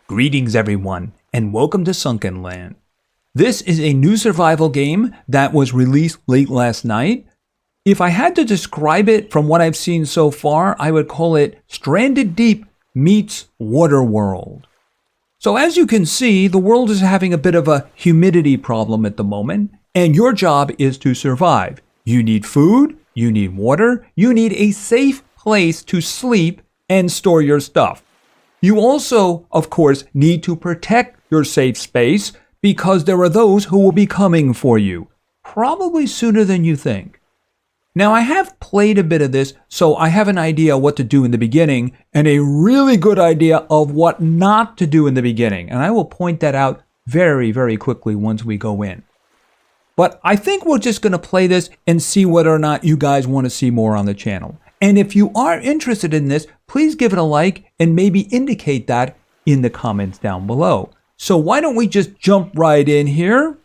Greetings everyone, and welcome to Sunkenland. This is a new survival game that was released late last night. If I had to describe it from what I've seen so far, I would call it Stranded Deep meets Waterworld. So as you can see, the world is having a bit of a humidity problem at the moment, and your job is to survive. You need food, you need water, you need a safe place to sleep and store your stuff. You also, of course, need to protect your safe space because there are those who will be coming for you, probably sooner than you think. Now, I have played a bit of this, so I have an idea what to do in the beginning and a really good idea of what not to do in the beginning. And I will point that out very, very quickly once we go in. But I think we're just going to play this and see whether or not you guys want to see more on the channel. And if you are interested in this, please give it a like and maybe indicate that in the comments down below. So why don't we just jump right in here?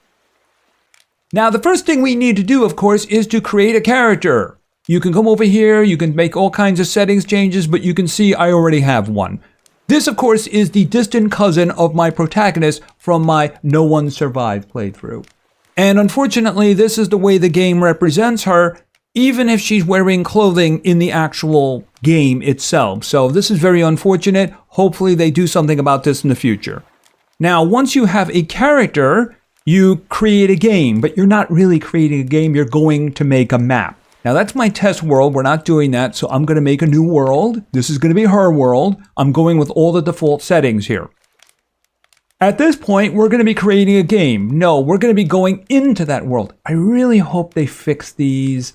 Now, the first thing we need to do, of course, is to create a character. You can come over here, you can make all kinds of settings changes, but you can see I already have one. This, of course, is the distant cousin of my protagonist from my No One Survived playthrough. And unfortunately, this is the way the game represents her, even if she's wearing clothing in the actual game itself. So this is very unfortunate. Hopefully they do something about this in the future. Now, once you have a character, you create a game, but you're not really creating a game. You're going to make a map. Now, that's my test world. We're not doing that, so I'm going to make a new world. This is going to be her world. I'm going with all the default settings here. At this point, we're going to be creating a game. No, we're going to be going into that world. I really hope they fix these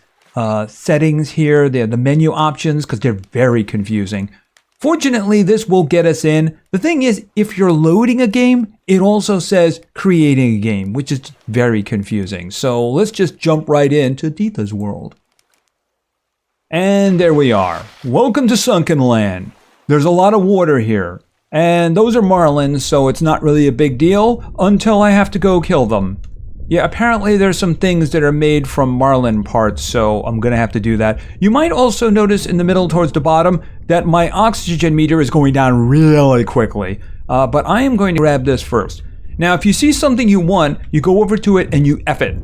settings here, the menu options, because they're very confusing. Fortunately, this will get us in. The thing is, if you're loading a game, it also says creating a game, which is very confusing. So let's just jump right into Deetha's world. And there we are. Welcome to Sunkenland. There's a lot of water here. And those are marlins, so it's not really a big deal until I have to go kill them. Yeah, apparently there's some things that are made from marlin parts, so I'm going to have to do that. You might also notice in the middle towards the bottom that my oxygen meter is going down really quickly. But I am going to grab this first. Now, if you see something you want, you go over to it and you F it.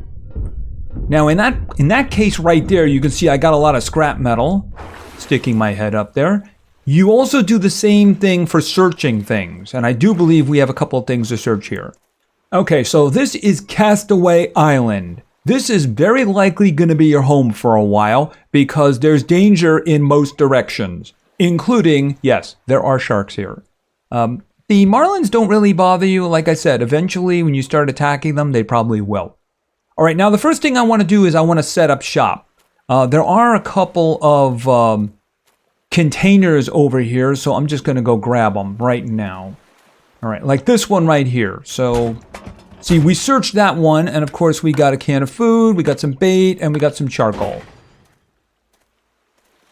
Now, in that case right there, you can see I got a lot of scrap metal sticking my head up there. You also do the same thing for searching things, and I do believe we have a couple of things to search here. Okay, so this is Castaway Island. This is very likely going to be your home for a while because there's danger in most directions, including, yes, there are sharks here. The marlins don't really bother you. Like I said, eventually when you start attacking them, they probably will. All right, now the first thing I want to do is I want to set up shop. There are a couple of containers over here, so I'm just going to go grab them right now. All right, like this one right here. So, see, we searched that one, and of course we got a can of food, we got some bait, and we got some charcoal.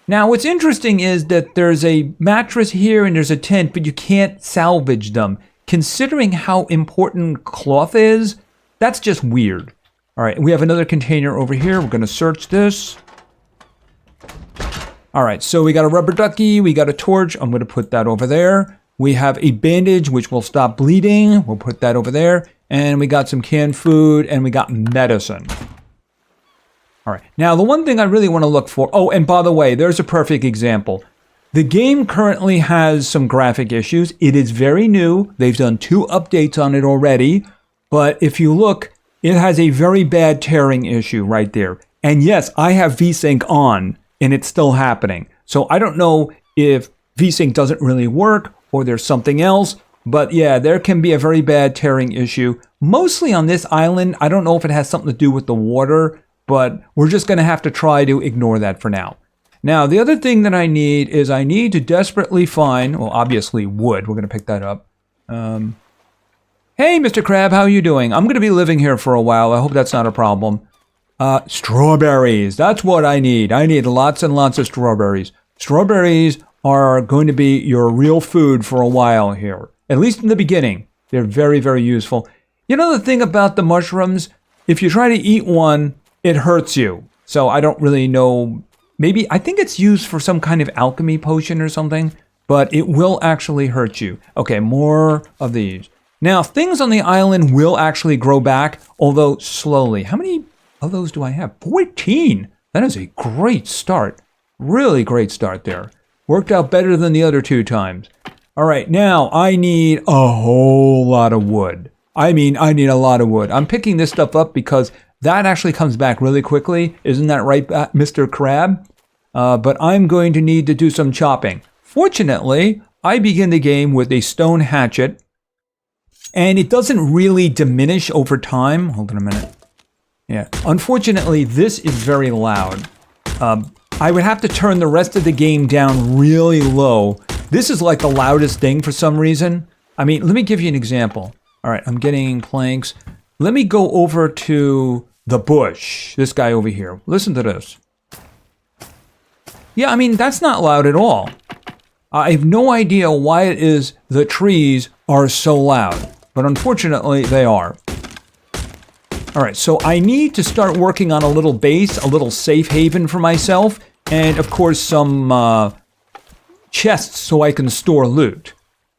Now, what's interesting is that there's a mattress here and there's a tent, but you can't salvage them. Considering how important cloth is, that's just weird. All right, we have another container over here. We're going to search this. All right, so we got a rubber ducky, we got a torch. I'm going to put that over there. We have a bandage, which will stop bleeding. We'll put that over there. And we got some canned food, and we got medicine. All right. Now, the one thing I really want to look for... Oh, and by the way, there's a perfect example. The game currently has some graphic issues. It is very new. They've done 2 updates on it already. But if you look, it has a very bad tearing issue right there. And yes, I have VSync on, and it's still happening. So I don't know if VSync doesn't really work, or there's something else. But yeah, there can be a very bad tearing issue. Mostly on this island. I don't know if it has something to do with the water, but we're just going to have to try to ignore that for now. Now, the other thing that I need is I need to desperately find, well, obviously wood. We're going to pick that up. Hey, Mr. Crab, how are you doing? I'm going to be living here for a while. I hope that's not a problem. Strawberries. That's what I need. I need lots and lots of strawberries. Strawberries are going to be your real food for a while here. At least in the beginning. They're very, very useful. You know the thing about the mushrooms? If you try to eat one, it hurts you. So I don't really know. Maybe, I think it's used for some kind of alchemy potion or something. but it will actually hurt you. Okay, more of these. Now, things on the island will actually grow back, although slowly. How many of those do I have? 14! That is a great start. Really great start there. Worked out better than the other 2 times. All right, now I need a whole lot of wood. I need a lot of wood. I'm picking this stuff up because that actually comes back really quickly. Isn't that right, Mr. Crab? But I'm going to need to do some chopping. Fortunately, I begin the game with a stone hatchet, and it doesn't really diminish over time. Hold on a minute. Yeah. Unfortunately, this is very loud. I would have to turn the rest of the game down really low. This is like the loudest thing for some reason. I mean, let me give you an example. All right, I'm getting planks. Let me go over to the bush. This guy over here. Listen to this. Yeah, I mean, that's not loud at all. I have no idea why it is the trees are so loud, but unfortunately they are. All right, so I need to start working on a little base, a little safe haven for myself, and of course some chests so I can store loot.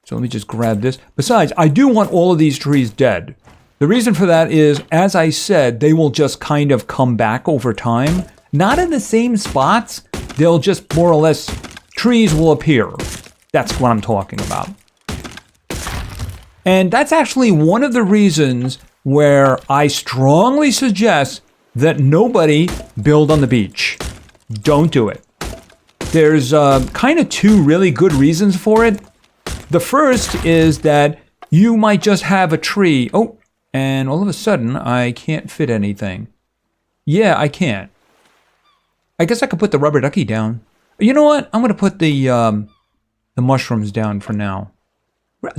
So let me just grab this. Besides, I do want all of these trees dead. The reason for that is, as I said, they will just kind of come back over time. Not in the same spots. They'll just more or less, trees will appear. That's what I'm talking about. And that's actually one of the reasons where I strongly suggest that nobody build on the beach. Don't do it. There's kind of 2 really good reasons for it. The first is that you might just have a tree. Oh, and all of a sudden, I can't fit anything. Yeah, I can't. I guess I could put the rubber ducky down. You know what? I'm going to put the mushrooms down for now.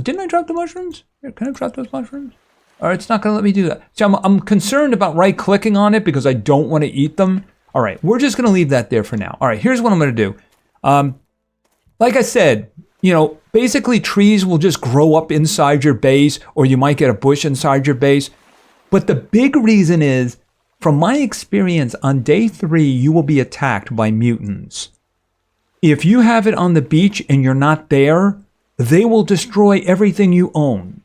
Didn't I drop the mushrooms? Here, can I drop those mushrooms? All right, it's not going to let me do that. See, I'm concerned about right-clicking on it because I don't want to eat them. All right, we're just going to leave that there for now. All right, here's what I'm going to do. Like I said, you know, basically trees will just grow up inside your base, or you might get a bush inside your base. But the big reason is, from my experience, on day 3, you will be attacked by mutants. If you have it on the beach and you're not there, they will destroy everything you own.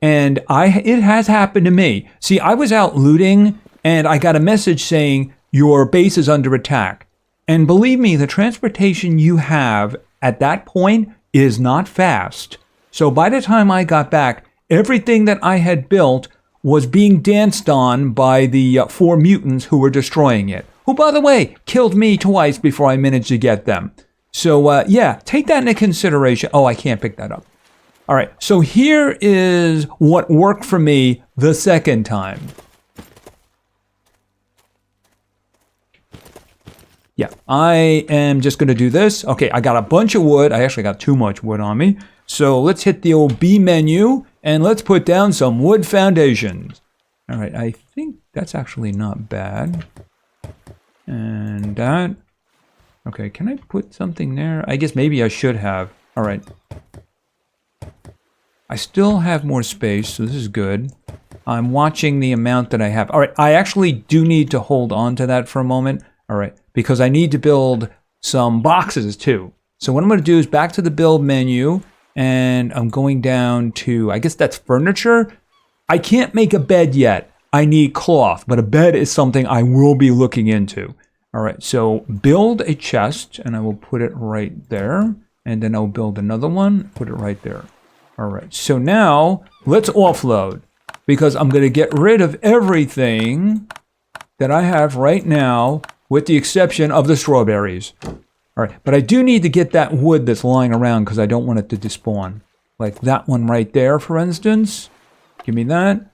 And it has happened to me. See, I was out looting and I got a message saying your base is under attack. And believe me, the transportation you have at that point is not fast. So by the time I got back, everything that I had built was being danced on by the 4 mutants who were destroying it. Who, by the way, killed me twice before I managed to get them. So, yeah, take that into consideration. Oh, I can't pick that up. All right, so here is what worked for me the second time. Yeah, I am just going to do this. Okay, I got a bunch of wood. I actually got too much wood on me. So let's hit the old B menu and let's put down some wood foundations. All right, I think that's actually not bad. And that. Okay, can I put something there? I guess maybe I should have. All right. I still have more space, so this is good. I'm watching the amount that I have. All right, I actually do need to hold on to that for a moment. All right, because I need to build some boxes too. So what I'm going to do is back to the build menu, and I'm going down to, I guess that's furniture. I can't make a bed yet. I need cloth, but a bed is something I will be looking into. All right, so build a chest, and I will put it right there. And then I'll build another one, put it right there. All right, so now let's offload, because I'm going to get rid of everything that I have right now, with the exception of the strawberries. All right, but I do need to get that wood that's lying around because I don't want it to despawn. Like that one right there, for instance. Give me that.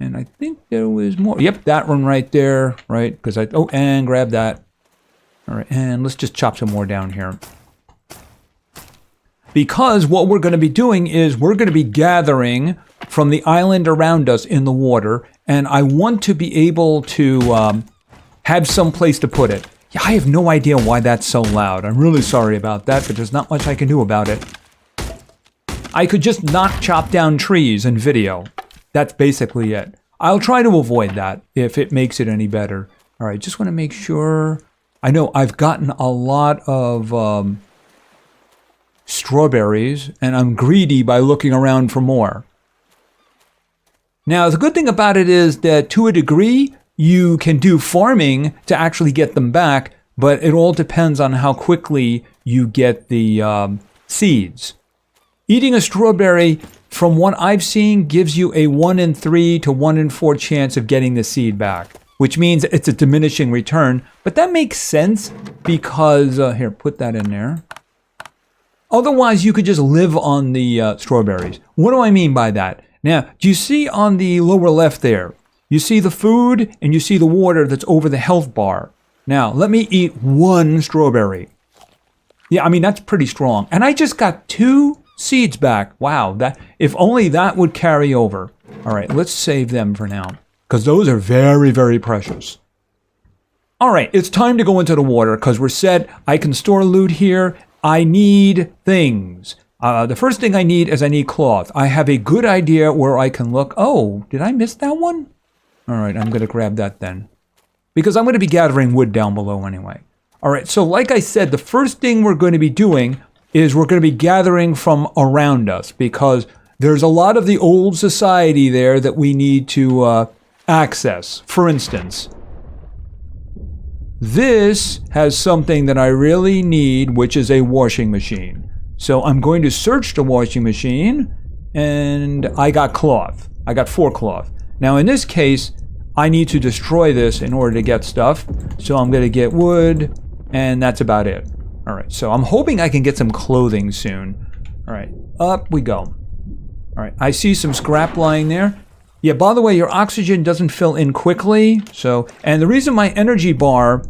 And I think there was more. Yep, that one right there, right? Because oh, and grab that. All right, and let's just chop some more down here. Because what we're going to be doing is we're going to be gathering from the island around us in the water, and I want to be able to have some place to put it. Yeah, I have no idea why that's so loud. I'm really sorry about that, but there's not much I can do about it. I could just not chop down trees in video. That's basically it. I'll try to avoid that if it makes it any better. All right, just want to make sure. I know I've gotten a lot of strawberries, and I'm greedy by looking around for more. Now, the good thing about it is that to a degree, you can do farming to actually get them back, but it all depends on how quickly you get the seeds. Eating a strawberry, from what I've seen, gives you a 1 in 3 to 1 in 4 chance of getting the seed back, which means it's a diminishing return. But that makes sense because, here, put that in there. Otherwise, you could just live on the strawberries. What do I mean by that? Now, do you see on the lower left there? You see the food and you see the water that's over the health bar. Now, let me eat 1 strawberry. Yeah, I mean, that's pretty strong. And I just got 2 seeds back. Wow, that if only that would carry over. All right, let's save them for now, because those are very, very precious. All right, it's time to go into the water, because we're set. I can store loot here. I need things. The first thing I need is I need cloth. I have a good idea where I can look. Oh, did I miss that one? All right, I'm going to grab that then, because I'm going to be gathering wood down below anyway. All right, so like I said, the first thing we're going to be doing is we're going to be gathering from around us, because there's a lot of the old society there that we need to access. For instance, this has something that I really need, which is a washing machine. So I'm going to search the washing machine, and I got cloth. I got 4 cloth. Now in this case, I need to destroy this in order to get stuff. So I'm going to get wood, and that's about it. All right, so I'm hoping I can get some clothing soon. All right, up we go. All right, I see some scrap lying there. Yeah, by the way, your oxygen doesn't fill in quickly. So, and the reason my energy bar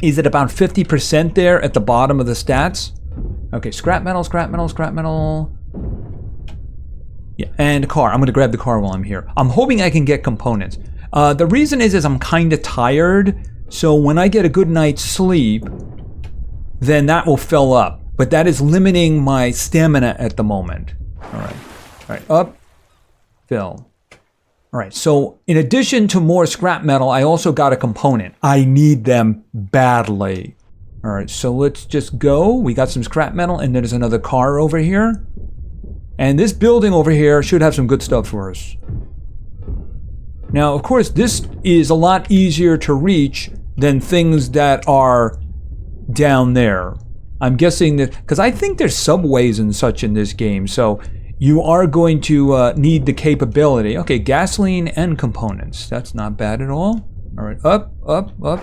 is at about 50% there at the bottom of the stats. Okay, scrap metal, scrap metal, scrap metal. Yeah, and car. I'm going to grab the car while I'm here. I'm hoping I can get components. The reason is I'm kind of tired. So when I get a good night's sleep, then that will fill up. But that is limiting my stamina at the moment. All right, up, fill. All right, so in addition to more scrap metal, I also got a component. I need them badly. All right, so let's just go. We got some scrap metal, and there's another car over here. And this building over here should have some good stuff for us. Now, of course, this is a lot easier to reach than things that are down there. I'm guessing that, because I think there's subways and such in this game, so you are going to need the capability. Okay, gasoline and components. That's not bad at all. All right, up, up, up.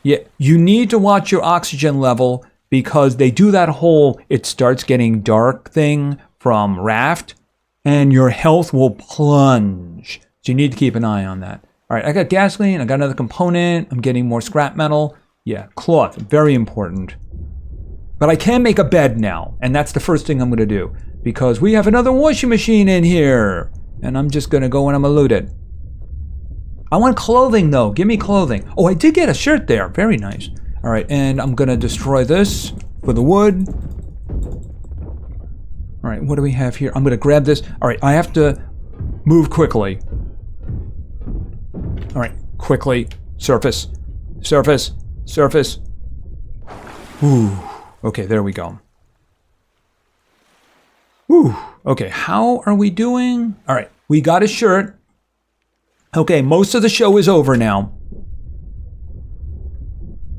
Yeah, you need to watch your oxygen level, because they do that whole it starts getting dark thing from Raft, and your health will plunge. So you need to keep an eye on that. All right, I got gasoline, I got another component, I'm getting more scrap metal. Yeah, cloth, very important. But I can make a bed now, and that's the first thing I'm going to do, because we have another washing machine in here. And I'm just going to go and I'm going to loot it. I want clothing, though. Give me clothing. Oh, I did get a shirt there. Very nice. All right, and I'm going to destroy this for the wood. All right, what do we have here? I'm going to grab this. All right, I have to move quickly. All right, quickly. Surface. Surface. Surface. Ooh. Okay, there we go. Ooh. Okay, how are we doing? All right, we got a shirt. Okay, most of the show is over now.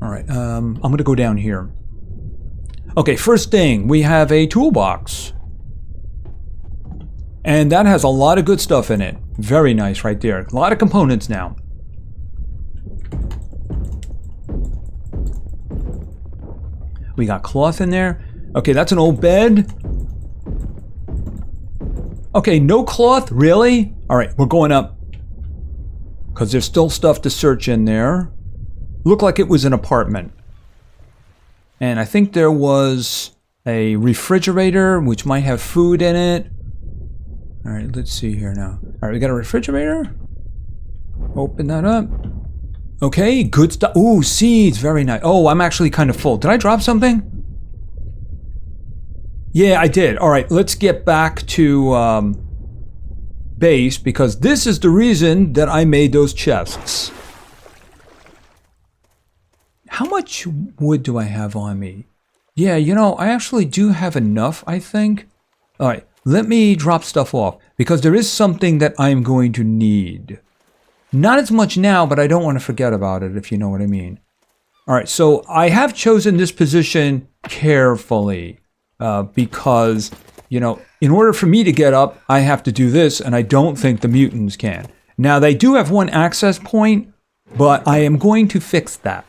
All right, I'm going to go down here. Okay, first thing, we have a toolbox. And that has a lot of good stuff in it. Very nice right there. A lot of components now. We got cloth in there. Okay, that's an old bed. Okay, no cloth? Really? All right, we're going up. Because there's still stuff to search in there. Looked like it was an apartment. And I think there was a refrigerator, which might have food in it. All right, let's see here now. All right, we got a refrigerator. Open that up. Okay, good stuff. Ooh, seeds, very nice. Oh, I'm actually kind of full. Did I drop something? Yeah, I did. All right, let's get back to base, because this is the reason that I made those chests. How much wood do I have on me? Yeah, you know, I actually do have enough, I think. All right, let me drop stuff off because there is something that I'm going to need. Not as much now, but I don't want to forget about it, if you know what I mean. All right, so I have chosen this position carefully because, you know, in order for me to get up, I have to do this, and I don't think the mutants can. Now, they do have one access point, but I am going to fix that.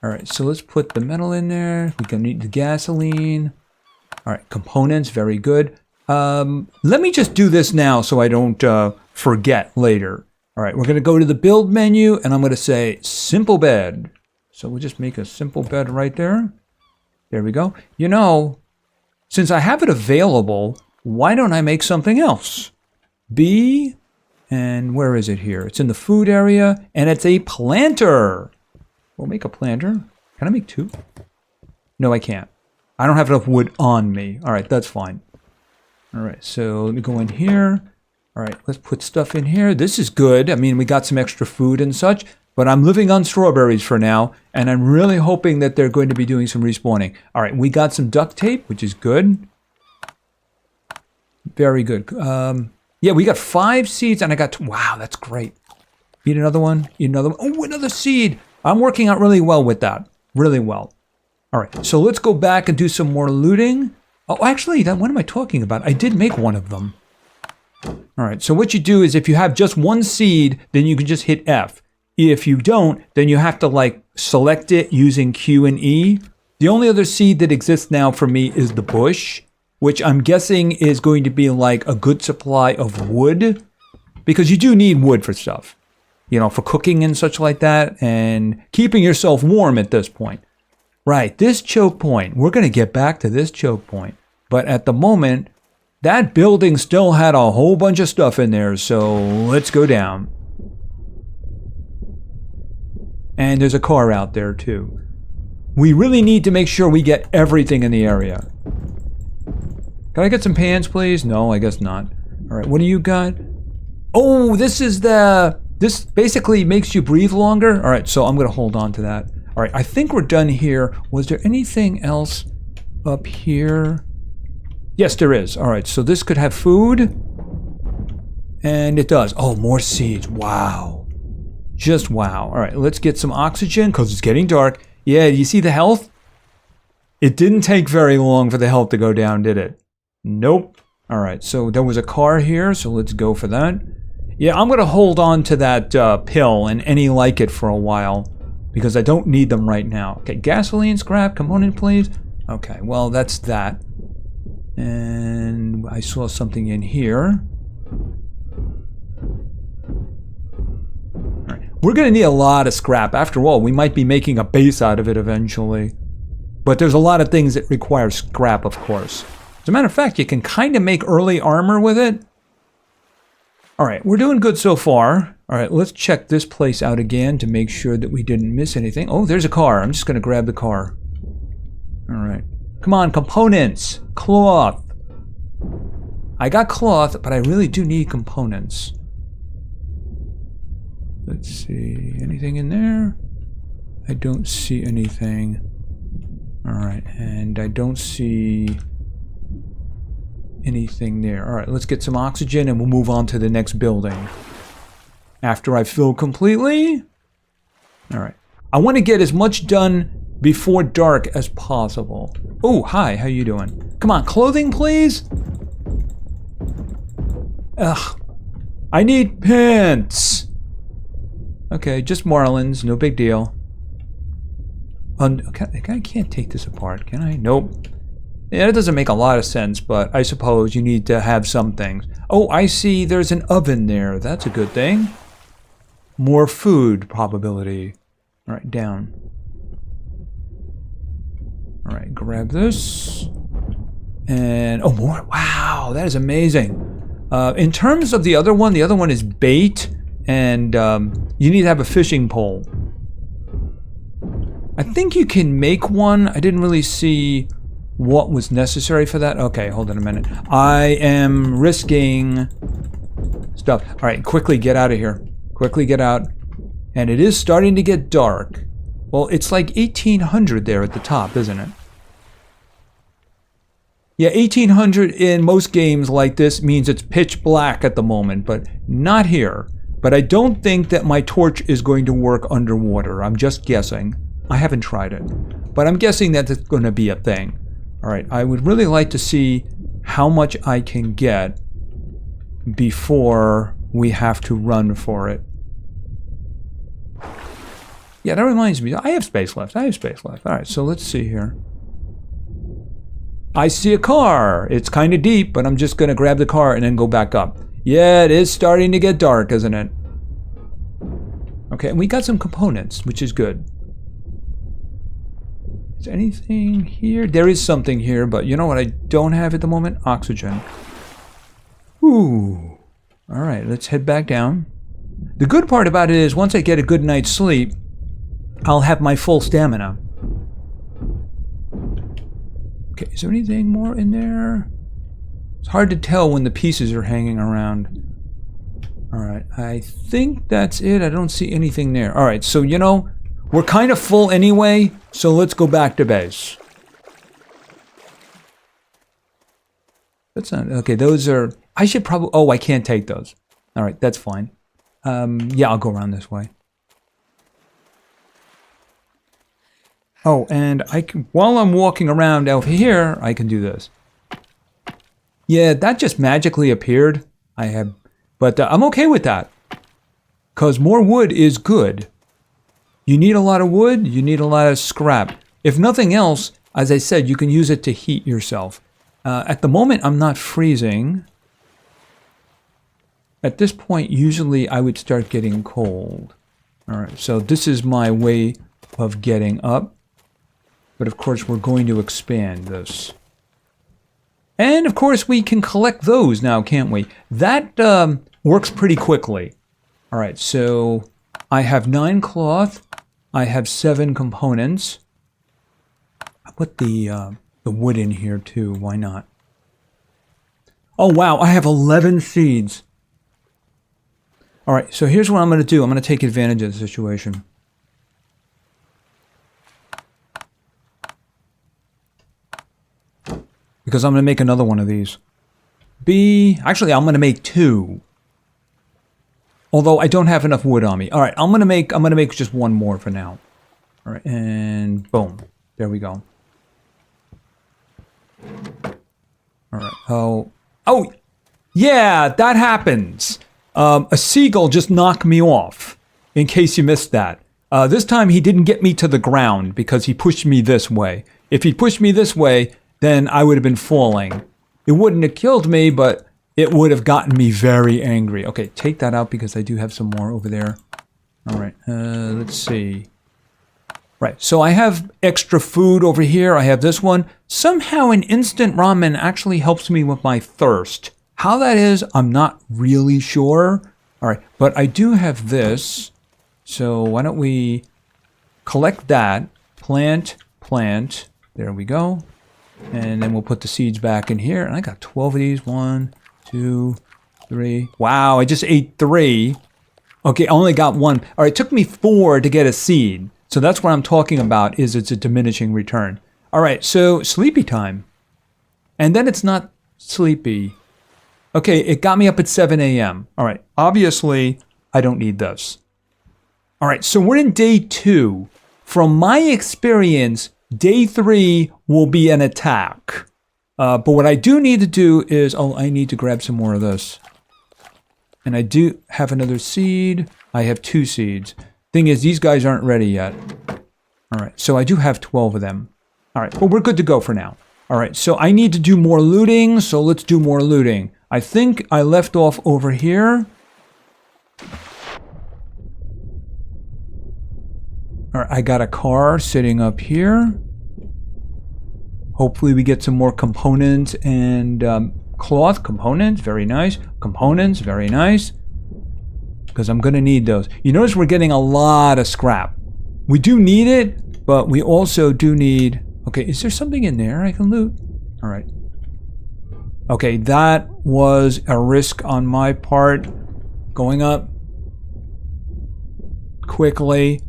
All right, so let's put the metal in there. We're going to need the gasoline. All right, components, very good. Let me just do this now so I don't forget later. All right, we're going to go to the build menu, and I'm going to say simple bed. So we'll just make a simple bed right there. There we go. You know, since I have it available, why don't I make something else? B, and where is it here? It's in the food area, and it's a planter. We'll make a planter. Can I make two? No, I can't. I don't have enough wood on me. All right, that's fine. All right, so let me go in here. All right, let's put stuff in here. This is good. I mean, we got some extra food and such, but I'm living on strawberries for now, and I'm really hoping that they're going to be doing some respawning. All right, we got some duct tape, which is good. Very good. Yeah, we got 5 seeds, and I got... Wow, that's great. Eat another one. Eat another one. Oh, another seed. I'm working out really well with that. Really well. All right, so let's go back and do some more looting. Oh, actually, what am I talking about? I did make one of them. All right, so what you do is if you have just one seed, then you can just hit F. If you don't, then you have to like select it using Q and E. The only other seed that exists now for me is the bush, which I'm guessing is going to be like a good supply of wood, because you do need wood for stuff, you know, for cooking and such like that, and keeping yourself warm at this point. Right, this choke point, we're going to get back to this choke point, but at the moment, that building still had a whole bunch of stuff in there, so let's go down. And there's a car out there too. We really need to make sure we get everything in the area. Can I get some pans, please? No, I guess not. All right, what do you got? Oh, this basically makes you breathe longer. All right, so I'm going to hold on to that. All right, I think we're done here. Was there anything else up here? Yes, there is. All right, so this could have food. And it does. Oh, more seeds. Wow. Just wow. All right, let's get some oxygen because it's getting dark. Yeah, you see the health? It didn't take very long for the health to go down, did it? Nope. All right, so there was a car here, so let's go for that. Yeah, I'm going to hold on to that pill and any like it for a while because I don't need them right now. Okay, gasoline, scrap, component, please. Okay, well, that's that. And I saw something in here. All right. We're going to need a lot of scrap. After all, we might be making a base out of it eventually. But there's a lot of things that require scrap, of course. As a matter of fact, you can kind of make early armor with it. All right, we're doing good so far. All right, let's check this place out again to make sure that we didn't miss anything. Oh, there's a car. I'm just going to grab the car. All right. Come on, components. Cloth. I got cloth, but I really do need components. Let's see. Anything in there? I don't see anything. All right, and I don't see anything there. All right, let's get some oxygen and we'll move on to the next building. After I fill completely. All right. I want to get as much done before dark as possible. Oh, hi, how you doing? Come on, clothing, please? Ugh. I need pants. Okay, just marlins, no big deal. Okay, I can't take this apart, can I? Nope. Yeah, it doesn't make a lot of sense, but I suppose you need to have some things. Oh, I see there's an oven there. That's a good thing. More food probability. All right, down. All right, grab this. And, oh, more. Wow, that is amazing. In terms of the other one is bait, and you need to have a fishing pole. I think you can make one. I didn't really see what was necessary for that. Okay, hold on a minute. I am risking stuff. All right, quickly get out of here. Quickly get out. And it is starting to get dark. Well, it's like 1800 there at the top, isn't it? Yeah, 1800 in most games like this means it's pitch black at the moment, but not here. But I don't think that my torch is going to work underwater. I'm just guessing. I haven't tried it. But I'm guessing that it's going to be a thing. Alright, I would really like to see how much I can get before we have to run for it. Yeah, that reminds me. I have space left. Alright, so let's see here. I see a car. It's kind of deep, but I'm just going to grab the car and then go back up. Yeah, it is starting to get dark, isn't it? Okay, and we got some components, which is good. Is there anything here? There is something here, but you know what I don't have at the moment? Oxygen. Ooh. Alright, let's head back down. The good part about it is once I get a good night's sleep, I'll have my full stamina. Okay, is there anything more in there? It's hard to tell when the pieces are hanging around. Alright, I think that's it. I don't see anything there. Alright, so you know, we're kind of full anyway, so let's go back to base. That's not... Okay, those are... I should probably... Oh, I can't take those. Alright, that's fine. Yeah, I'll go around this way. Oh, and I can, while I'm walking around over here, I can do this. Yeah, that just magically appeared. But I'm okay with that. Because more wood is good. You need a lot of wood, you need a lot of scrap. If nothing else, as I said, you can use it to heat yourself. At the moment, I'm not freezing. At this point, usually I would start getting cold. Alright, so this is my way of getting up. But of course, we're going to expand this. And of course, we can collect those now, can't we? That works pretty quickly. All right, so I have 9 cloth. I have 7 components. I'll put the wood in here too. Why not? Oh, wow, I have 11 seeds. All right, so here's what I'm going to do. I'm going to take advantage of the situation. Because I'm going to make another one of these. Actually, I'm going to make 2. Although I don't have enough wood on me. All right, I'm going to make just 1 more for now. All right, and boom. There we go. All right. Oh, yeah, that happens. A seagull just knocked me off, in case you missed that. This time he didn't get me to the ground because he pushed me this way. If he pushed me this way, then I would have been falling. It wouldn't have killed me, but it would have gotten me very angry. Okay, take that out because I do have some more over there. All right, let's see. Right, so I have extra food over here. I have this one. Somehow an instant ramen actually helps me with my thirst. How that is, I'm not really sure. All right, but I do have this. So why don't we collect that, plant. There we go. And then we'll put the seeds back in here. And I got 12 of these. 1, 2, 3. Wow, I just ate 3. Okay, I only got 1. All right, it took me 4 to get a seed. So that's what I'm talking about, is it's a diminishing return. All right, so sleepy time. And then it's not sleepy. Okay, it got me up at 7 a.m. All right, obviously, I don't need this. All right, so we're in day 2. From my experience, day 3 will be an attack. But what I do need to do is... Oh, I need to grab some more of this. And I do have another seed. I have 2 seeds. Thing is, these guys aren't ready yet. All right, so I do have 12 of them. All right, well, we're good to go for now. All right, so I need to do more looting, so let's do more looting. I think I left off over here. All right, I got a car sitting up here. Hopefully we get some more components and cloth components. Very nice. Components. Very nice. Because I'm going to need those. You notice we're getting a lot of scrap. We do need it, but we also do need... Okay, is there something in there I can loot? All right. Okay, that was a risk on my part. Going up quickly.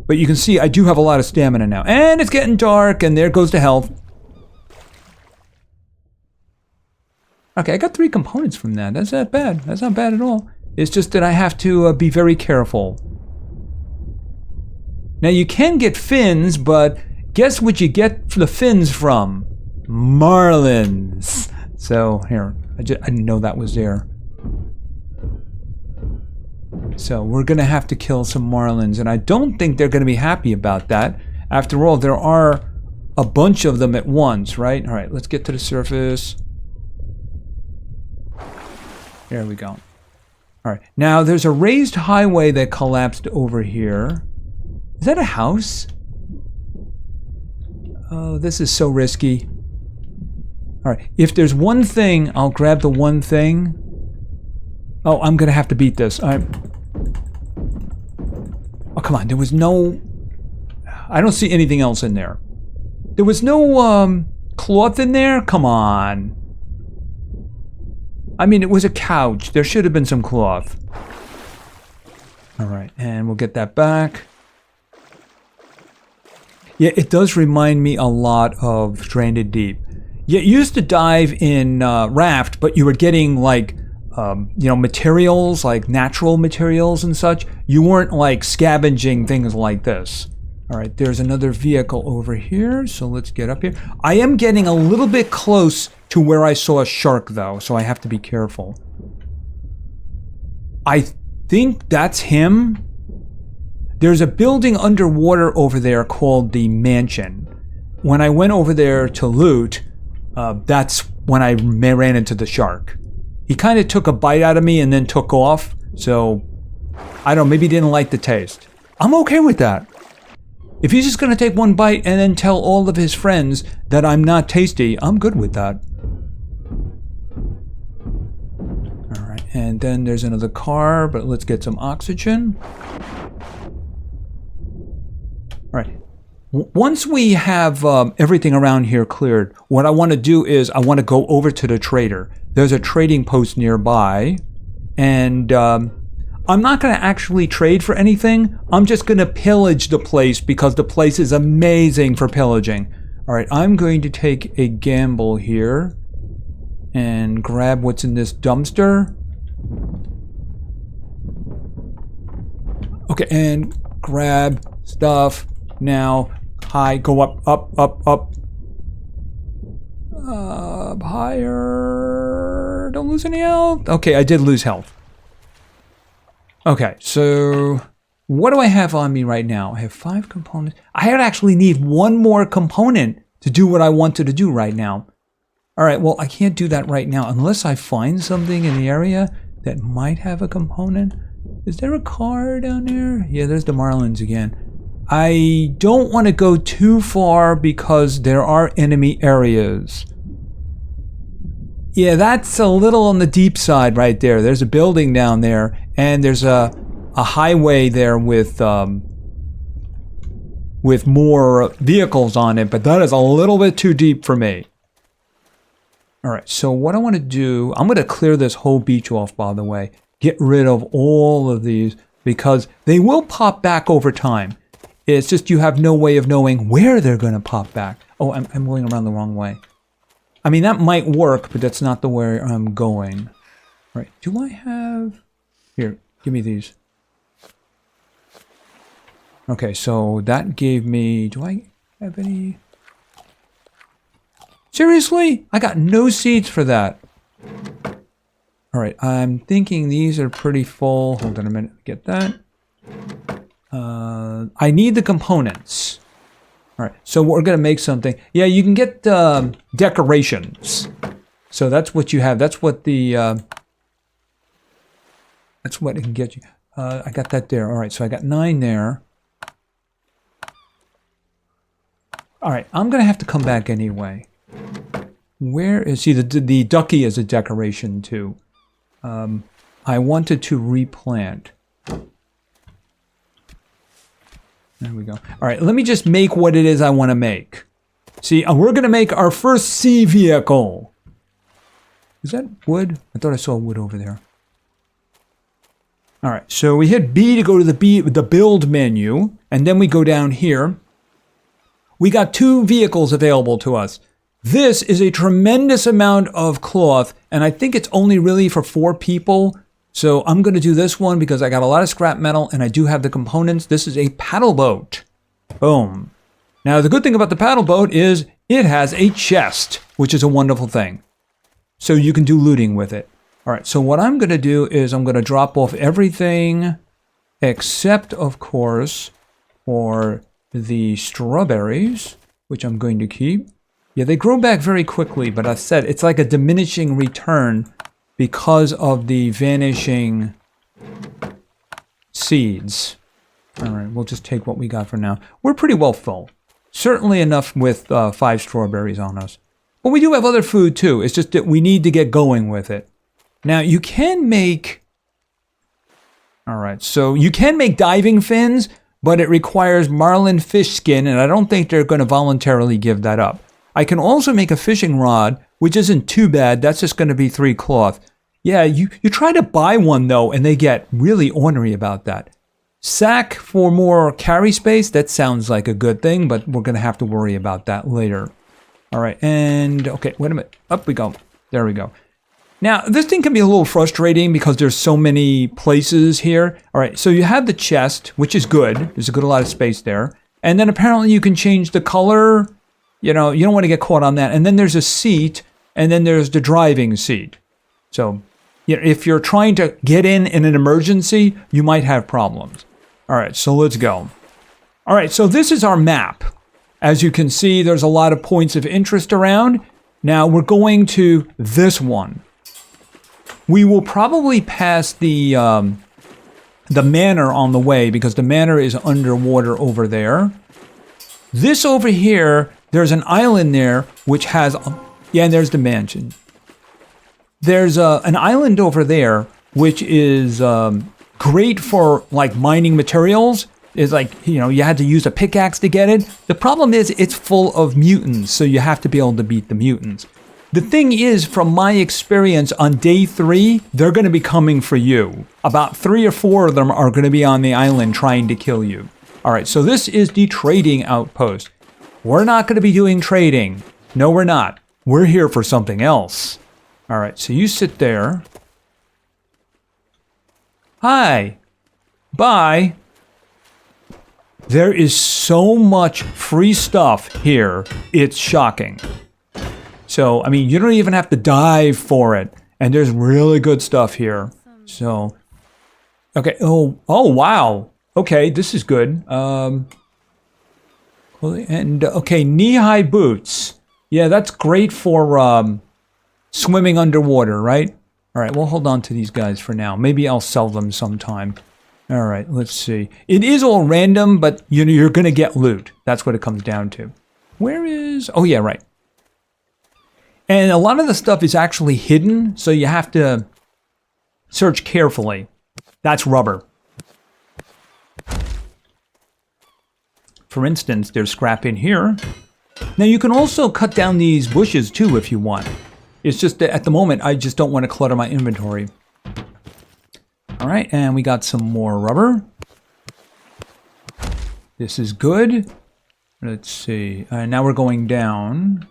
But you can see I do have a lot of stamina now. And it's getting dark, and there goes the health. Okay, I got 3 components from that. That's not bad. That's not bad at all. It's just that I have to be very careful. Now you can get fins, but guess what you get the fins from? Marlins. So here, I didn't know that was there. So we're gonna have to kill some marlins, and I don't think they're gonna be happy about that. After all, there are a bunch of them at once, right? All right, let's get to the surface. There we go. All right, now there's a raised highway that collapsed over here. Is that a house? Oh, this is so risky. All right, if there's one thing, I'll grab the one thing. Oh, I'm gonna have to beat this. All right. Oh, come on, there was no... I don't see anything else in there. There was no cloth in there? Come on. I mean, it was a couch. There should have been some cloth. All right, and we'll get that back. Yeah, it does remind me a lot of Stranded Deep. Yeah, you used to dive in Raft, but you were getting like, you know, materials, like natural materials and such. You weren't like scavenging things like this. All right, there's another vehicle over here, so let's get up here. I am getting a little bit close to where I saw a shark, though, so I have to be careful. I think that's him. There's a building underwater over there called the Mansion. When I went over there to loot, that's when I ran into the shark. He kind of took a bite out of me and then took off, so I don't know, maybe he didn't like the taste. I'm okay with that. If he's just going to take one bite and then tell all of his friends that I'm not tasty, I'm good with that. All right, and then there's another car, but let's get some oxygen. All right. Once we have everything around here cleared, what I want to do is I want to go over to the trader. There's a trading post nearby, and I'm not going to actually trade for anything. I'm just going to pillage the place because the place is amazing for pillaging. All right, I'm going to take a gamble here and grab what's in this dumpster. Okay, and grab stuff now. High, go up, up, up, up. Up higher. Don't lose any health. Okay, I did lose health. Okay, so what do I have on me right now? I have 5 components. I actually need one more component to do what I wanted to do right now. All right, well, I can't do that right now unless I find something in the area that might have a component. Is there a car down there? Yeah, there's the Marlins again. I don't want to go too far because there are enemy areas. Yeah, that's a little on the deep side right there. There's a building down there, and there's a highway there with more vehicles on it, but that is a little bit too deep for me. All right, so what I want to do, I'm going to clear this whole beach off, by the way. Get rid of all of these because they will pop back over time. It's just you have no way of knowing where they're going to pop back. Oh, I'm going around the wrong way. I mean, that might work, but that's not the way I'm going. All right, do I have... Here, give me these. Okay, so that gave me... Do I have any... Seriously? I got no seeds for that. All right, I'm thinking these are pretty full. Hold on a minute, get that. I need the components. All right, so we're going to make something. Yeah, you can get decorations. So that's what you have. That's what the... that's what it can get you. I got that there. All right, so I got 9 there. All right, I'm going to have to come back anyway. Where is... See, the ducky is a decoration too. I wanted to replant. There we go. All right, let me just make what it is I want to make. See, we're going to make our first sea vehicle. Is that wood? I thought I saw wood over there. All right, so we hit B to go to the build menu, and then we go down here. We got 2 vehicles available to us. This is a tremendous amount of cloth, and I think it's only really for 4 people. So I'm going to do this one because I got a lot of scrap metal and I do have the components. This is a paddle boat. Boom. Now, the good thing about the paddle boat is it has a chest, which is a wonderful thing. So you can do looting with it. All right, so what I'm going to do is I'm going to drop off everything except, of course, for the strawberries, which I'm going to keep. Yeah, they grow back very quickly, but I said it's like a diminishing return because of the vanishing seeds. All right, we'll just take what we got for now. We're pretty well full. Certainly enough with 5 strawberries on us. But we do have other food too. It's just that we need to get going with it. Now, you can make... All right, so you can make diving fins, but it requires marlin fish skin, and I don't think they're going to voluntarily give that up. I can also make a fishing rod, which isn't too bad. That's just going to be 3 cloth. Yeah, you try to buy one, though, and they get really ornery about that. Sack for more carry space, that sounds like a good thing, but we're going to have to worry about that later. All right, and okay, wait a minute. Up we go. There we go. Now, this thing can be a little frustrating because there's so many places here. All right, so you have the chest, which is good. There's a lot of space there. And then apparently you can change the color. You know, you don't want to get caught on that. And then there's a seat, and then there's the driving seat. So, you know, if you're trying to get in an emergency, you might have problems. All right, so let's go. All right, so this is our map. As you can see, there's a lot of points of interest around. Now, we're going to this one. We will probably pass the manor on the way because the manor is underwater over there. This over here, there's an island there which has... yeah, and there's the mansion. There's an island over there which is great for like mining materials. It's like, you know, you had to use a pickaxe to get it. The problem is it's full of mutants, so you have to be able to beat the mutants. The thing is, from my experience, on day 3, they're going to be coming for you. About 3 or 4 of them are going to be on the island trying to kill you. All right, so this is the trading outpost. We're not going to be doing trading. No, we're not. We're here for something else. All right, so you sit there. Hi. Bye. There is so much free stuff here. It's shocking. So, I mean, you don't even have to dive for it. And there's really good stuff here. So, okay. Oh, wow. Okay, this is good. And, okay, knee-high boots. Yeah, that's great for swimming underwater, right? All right, we'll hold on to these guys for now. Maybe I'll sell them sometime. All right, let's see. It is all random, but you're going to get loot. That's what it comes down to. Where is... oh, yeah, right. And a lot of the stuff is actually hidden, so you have to search carefully. That's rubber. For instance, there's scrap in here. Now, you can also cut down these bushes, too, if you want. It's just that at the moment, I just don't want to clutter my inventory. All right, and we got some more rubber. This is good. Let's see. Now we're going down.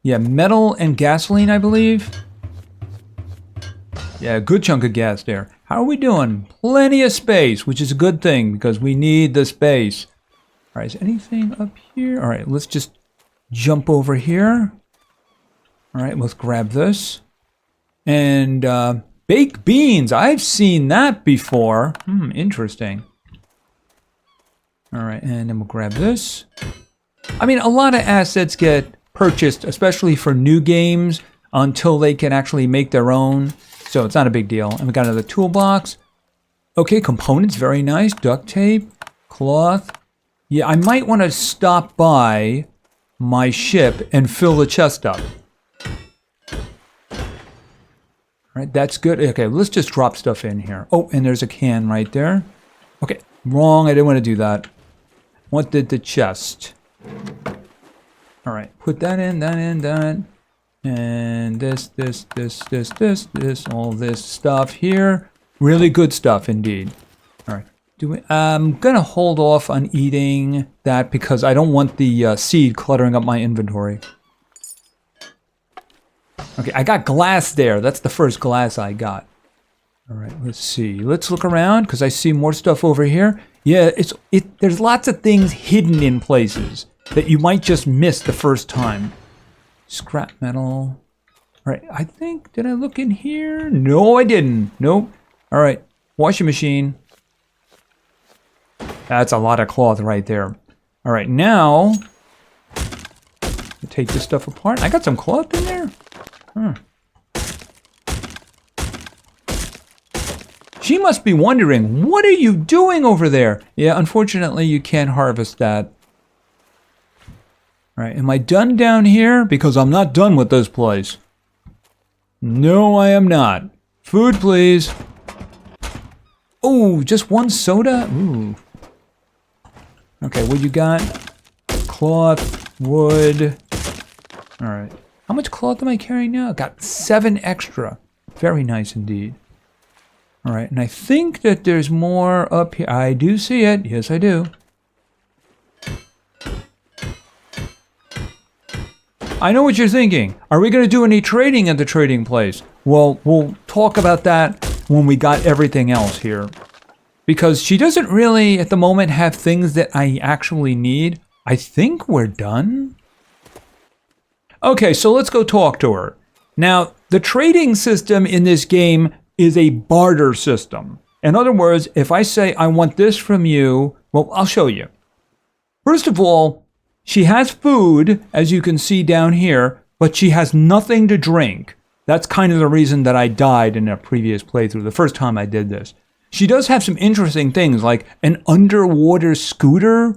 Yeah, metal and gasoline, I believe. Yeah, a good chunk of gas there. How are we doing? Plenty of space, which is a good thing because we need the space. All right, is anything up here? All right, let's just jump over here. All right, let's grab this. And baked beans. I've seen that before. Interesting. All right, and then we'll grab this. I mean, a lot of assets get purchased, especially for new games, until they can actually make their own. So it's not a big deal. And we got another toolbox. Okay, components, very nice. Duct tape, cloth. Yeah, I might want to stop by my ship and fill the chest up. All right, that's good. Okay, let's just drop stuff in here. Oh, and there's a can right there. Okay, wrong. I didn't want to do that. Wanted the chest. All right, put that in, that. And this, all this stuff here. Really good stuff indeed. All right, I'm gonna hold off on eating that because I don't want the seed cluttering up my inventory. Okay, I got glass there. That's the first glass I got. All right, let's see. Let's look around because I see more stuff over here. Yeah, there's lots of things hidden in places that you might just miss the first time. Scrap metal. All right, I think, did I look in here? No, I didn't. Nope. All right, washing machine. That's a lot of cloth right there. All right, now, take this stuff apart. I got some cloth in there. Huh. She must be wondering, what are you doing over there? Yeah, unfortunately, you can't harvest that. All right, am I done down here? Because I'm not done with this place. No, I am not. Food, please. Oh, just one soda? Ooh. Okay, what you got? Cloth, wood. All right. How much cloth am I carrying now? Got 7 extra. Very nice indeed. All right, and I think that there's more up here. I do see it. Yes, I do. I know what you're thinking. Are we going to do any trading at the trading place? Well, we'll talk about that when we got everything else here. Because she doesn't really, at the moment, have things that I actually need. I think we're done. Okay, so let's go talk to her. Now, the trading system in this game is a barter system. In other words, if I say I want this from you, well, I'll show you. First of all, she has food, as you can see down here, but she has nothing to drink. That's kind of the reason that I died in a previous playthrough, the first time I did this. She does have some interesting things, like an underwater scooter.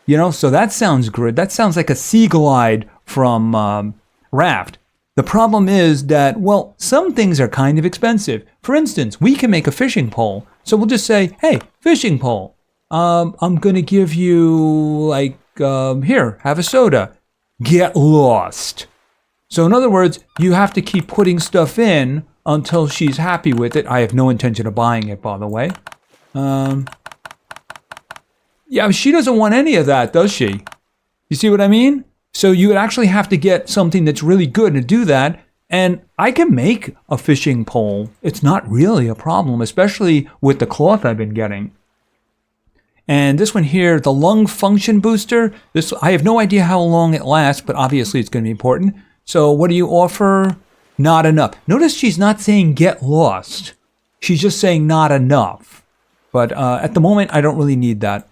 You know, so that sounds good. That sounds like a sea glide from Raft. The problem is that, well, some things are kind of expensive. For instance, we can make a fishing pole. So we'll just say, hey, fishing pole. I'm going to give you, like, here, have a soda. Get lost. So in other words, you have to keep putting stuff in until she's happy with it. I have no intention of buying it, by the way. Yeah, she doesn't want any of that, does she? You see what I mean? So you would actually have to get something that's really good to do that. And I can make a fishing pole. It's not really a problem, especially with the cloth I've been getting. And this one here, the lung function booster. This, I have no idea how long it lasts, but obviously it's going to be important. So what do you offer? Not enough. Notice she's not saying get lost. She's just saying not enough. But at the moment, I don't really need that.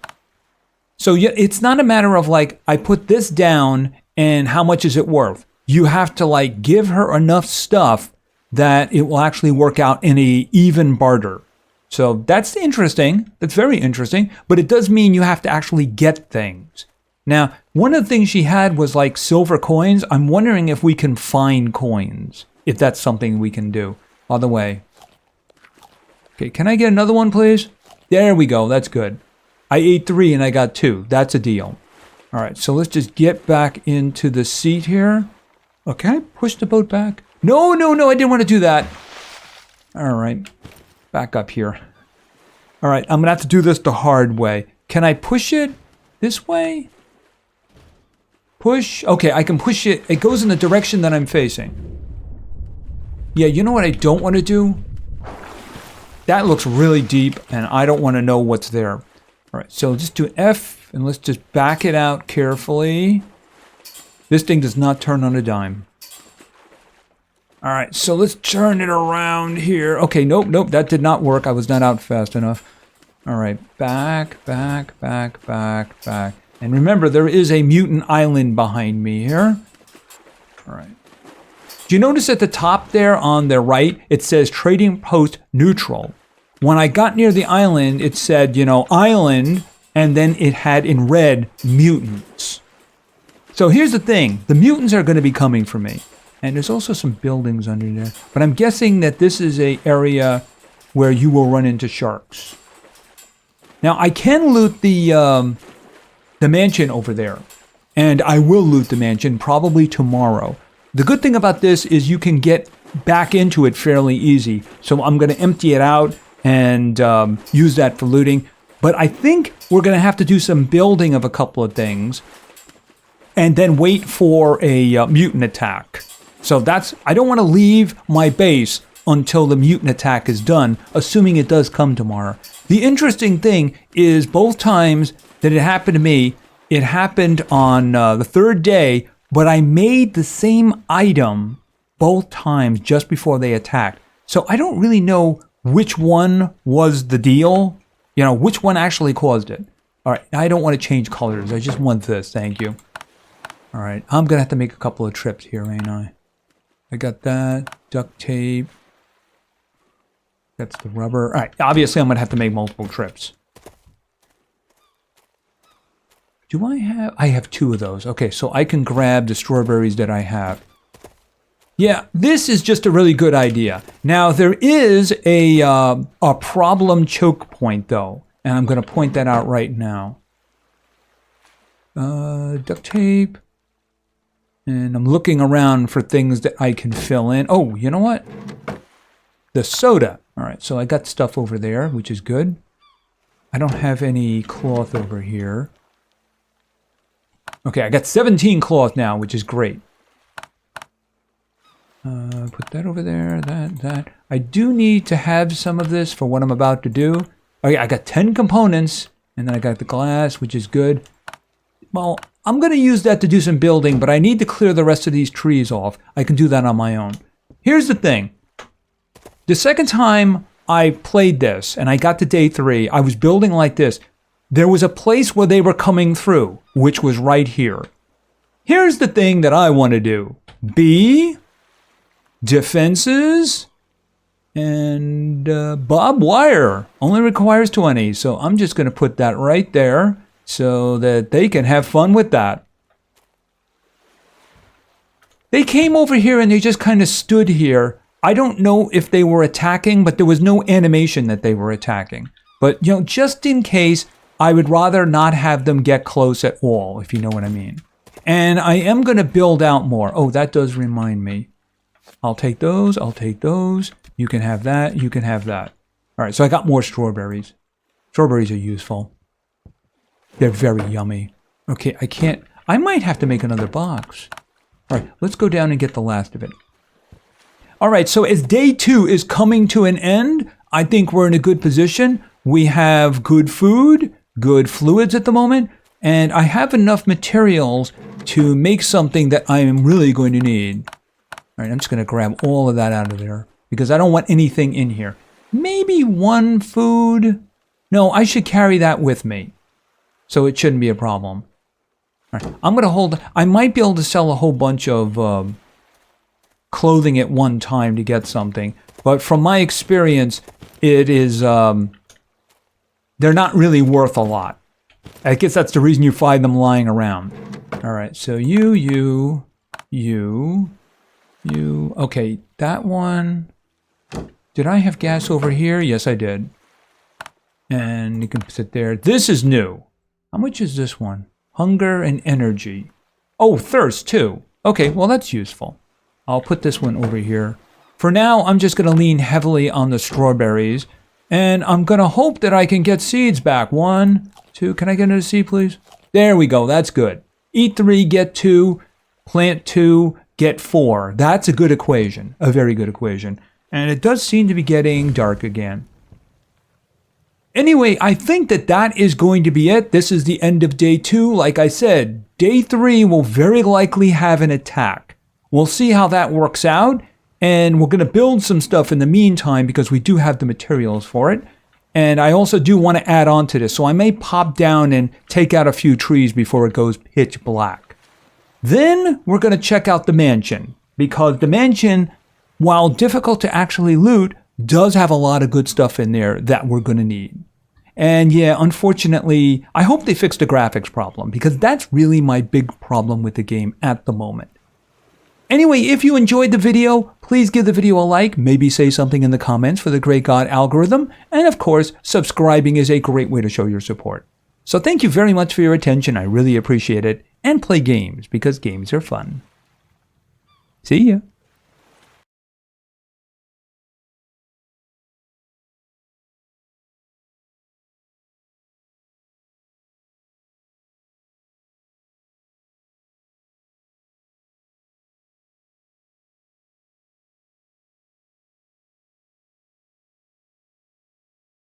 So yeah, it's not a matter of like, I put this down and how much is it worth? You have to like give her enough stuff that it will actually work out in a even barter. So that's interesting. That's very interesting. But it does mean you have to actually get things. Now, one of the things she had was like silver coins. I'm wondering if we can find coins, if that's something we can do. By the way. Okay, can I get another one, please? There we go. That's good. I ate 3 and I got 2. That's a deal. All right, so let's just get back into the seat here. Oh, can I push the boat back? No, I didn't want to do that. All right, back up here. All right, I'm going to have to do this the hard way. Can I push it this way? Push. Okay, I can push it. It goes in the direction that I'm facing. Yeah, you know what I don't want to do? That looks really deep, and I don't want to know what's there. All right, so just do F, and let's just back it out carefully. This thing does not turn on a dime. All right, so let's turn it around here. Okay, nope, that did not work. I was not out fast enough. All right, back. And remember, there is a mutant island behind me here. All right. Do you notice at the top there on the right, it says trading post neutral? When I got near the island, it said, you know, island, and then it had in red, mutants. So here's the thing. The mutants are going to be coming for me. And there's also some buildings under there. But I'm guessing that this is an area where you will run into sharks. Now, I can loot the mansion over there. And I will loot the mansion probably tomorrow. The good thing about this is you can get back into it fairly easy. So I'm going to empty it out and use that for looting. But I think we're going to have to do some building of a couple of things and then wait for a mutant attack. So I don't want to leave my base until the mutant attack is done, assuming it does come tomorrow. The interesting thing is both times that it happened to me, it happened on the third day, but I made the same item both times just before they attacked. So I don't really know which one was the deal, which one actually caused it. All right, I don't want to change colors. I just want this, thank you. All right, I'm going to have to make a couple of trips here, ain't I? I got that, duct tape. That's the rubber. All right, obviously I'm going to have to make multiple trips. Do I have? I have 2 of those. Okay, so I can grab the strawberries that I have. Yeah, this is just a really good idea. Now, there is a problem choke point, though, and I'm going to point that out right now. Duct tape. And I'm looking around for things that I can fill in. Oh, you know what? The soda. All right, so I got stuff over there, which is good. I don't have any cloth over here. Okay, I got 17 cloth now, which is great. Put that over there, that. I do need to have some of this for what I'm about to do. Okay, I got 10 components, and then I got the glass, which is good. Well, I'm going to use that to do some building, but I need to clear the rest of these trees off. I can do that on my own. Here's the thing. The second time I played this, and I got to day 3, I was building like this. There was a place where they were coming through, which was right here. Here's the thing that I want to do. Defenses, and barbed wire. Only requires 20, so I'm just going to put that right there so that they can have fun with that. They came over here and they just kind of stood here. I don't know if they were attacking, but there was no animation that they were attacking. But, just in case, I would rather not have them get close at all, if you know what I mean. And I am going to build out more. Oh, that does remind me. I'll take those. I'll take those. You can have that. You can have that. All right, so I got more strawberries. Strawberries are useful. They're very yummy. Okay, I might have to make another box. All right, let's go down and get the last of it. All right, so as day 2 is coming to an end, I think we're in a good position. We have good food, good fluids at the moment, and I have enough materials to make something that I am really going to need. All right, I'm just going to grab all of that out of there because I don't want anything in here. Maybe 1 food. No, I should carry that with me, so it shouldn't be a problem. All right, I'm going to hold. I might be able to sell a whole bunch of clothing at one time to get something, but from my experience, it is they're not really worth a lot. I guess that's the reason you find them lying around. All right, so you. Okay, that one. Did I have gas over here? Yes, I did. And you can sit there. This is new. How much is this one? Hunger and energy. Oh, thirst too. Okay, well that's useful. I'll put this one over here. For now, I'm just going to lean heavily on the strawberries. And I'm going to hope that I can get seeds back. 1, 2. Can I get another seed, please? There we go. That's good. Eat 3, get 2. Plant 2, get 4. That's a good equation. A very good equation. And it does seem to be getting dark again. Anyway, I think that is going to be it. This is the end of day 2. Like I said, day 3 will very likely have an attack. We'll see how that works out. And we're going to build some stuff in the meantime because we do have the materials for it. And I also do want to add on to this. So I may pop down and take out a few trees before it goes pitch black. Then we're going to check out the mansion. Because the mansion, while difficult to actually loot, does have a lot of good stuff in there that we're going to need. And yeah, unfortunately, I hope they fix the graphics problem because that's really my big problem with the game at the moment. Anyway, if you enjoyed the video, please give the video a like, maybe say something in the comments for the Great God algorithm, and of course, subscribing is a great way to show your support. So thank you very much for your attention, I really appreciate it, and play games because games are fun. See ya!